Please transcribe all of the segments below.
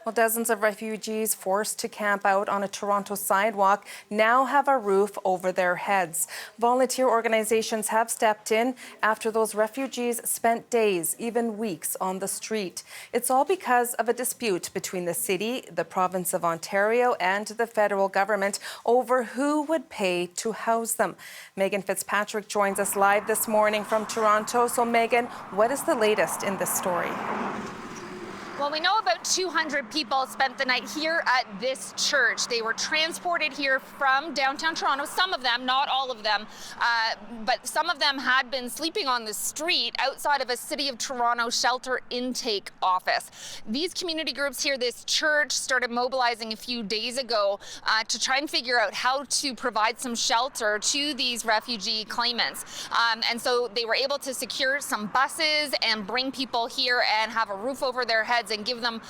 Well, dozens of refugees forced to camp out on a Toronto sidewalk now have a roof over their heads. Volunteer organizations have stepped in after those refugees spent days, even weeks, on the street. It's all because of a dispute between the city, the province of Ontario, and the federal government over who would pay to house them. Megan Fitzpatrick joins us live this morning from Toronto. So, Megan, what is the latest in this story? Well, we know about 200 people spent the night here at this church. They were transported here from downtown Toronto. Some of them, not all of them, but some of them had been sleeping on the street outside of a City of Toronto shelter intake office. These community groups here, this church, started mobilizing a few days ago to try and figure out how to provide some shelter to these refugee claimants. And so they were able to secure some buses and bring people here and have a roof over their heads and give them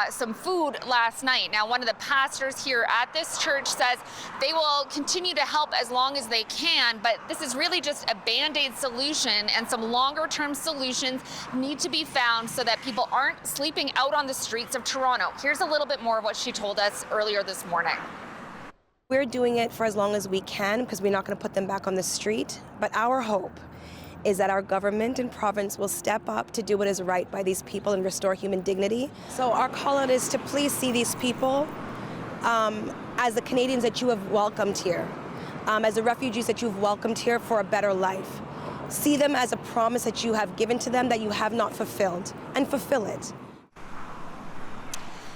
some food last night. Now, one of the pastors here at this church says they will continue to help as long as they can, but this is really just a Band-Aid solution, and some longer-term solutions need to be found so that people aren't sleeping out on the streets of Toronto. Here's a little bit more of what she told us earlier this morning. We're doing it for as long as we can because we're not going to put them back on the street, but our hope is that our government and province will step up to do what is right by these people and restore human dignity. So our call out is to please see these people as the Canadians that you have welcomed here, as the refugees that you've welcomed here for a better life. See them as a promise that you have given to them that you have not fulfilled, and fulfill it.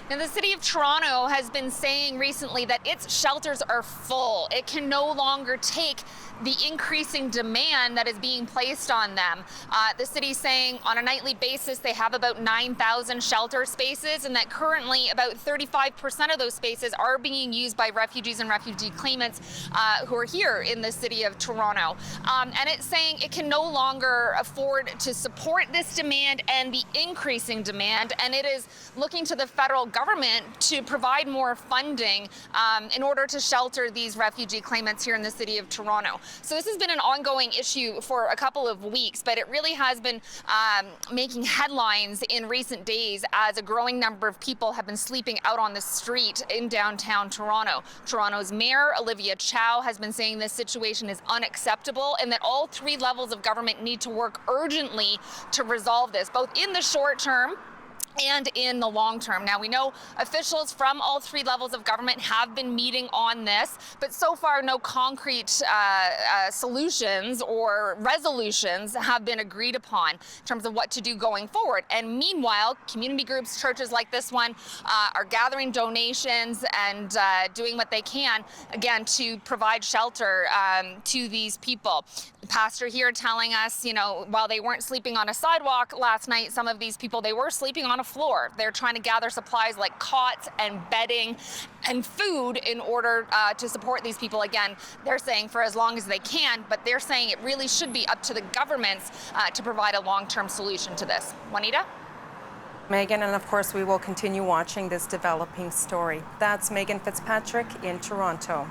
Now, the City of Toronto has been saying recently that its shelters are full. It can no longer take the increasing demand that is being placed on them. The city's saying on a nightly basis they have about 9,000 shelter spaces, and that currently about 35% of those spaces are being used by refugees and refugee claimants who are here in the City of Toronto. And it's saying it can no longer afford to support this demand and the increasing demand, and it is looking to the federal government to provide more funding in order to shelter these refugee claimants here in the City of Toronto. So this has been an ongoing issue for a couple of weeks, but it really has been making headlines in recent days as a growing number of people have been sleeping out on the street in downtown Toronto. Toronto's Mayor, Olivia Chow, has been saying this situation is unacceptable and that all three levels of government need to work urgently to resolve this, both in the short term and in the long term. Now, we know officials from all three levels of government have been meeting on this, but so far no concrete solutions or resolutions have been agreed upon in terms of what to do going forward. And meanwhile, community groups, churches like this one are gathering donations and doing what they can, again, to provide shelter to these people. The pastor here telling us, you know, while they weren't sleeping on a sidewalk last night, some of these people, they were sleeping on a floor. They're trying to gather supplies like cots and bedding and food in order to support these people. Again, they're saying for as long as they can, but they're saying it really should be up to the governments to provide a long-term solution to this. Juanita? Megan, and of course we will continue watching this developing story. That's Megan Fitzpatrick in Toronto.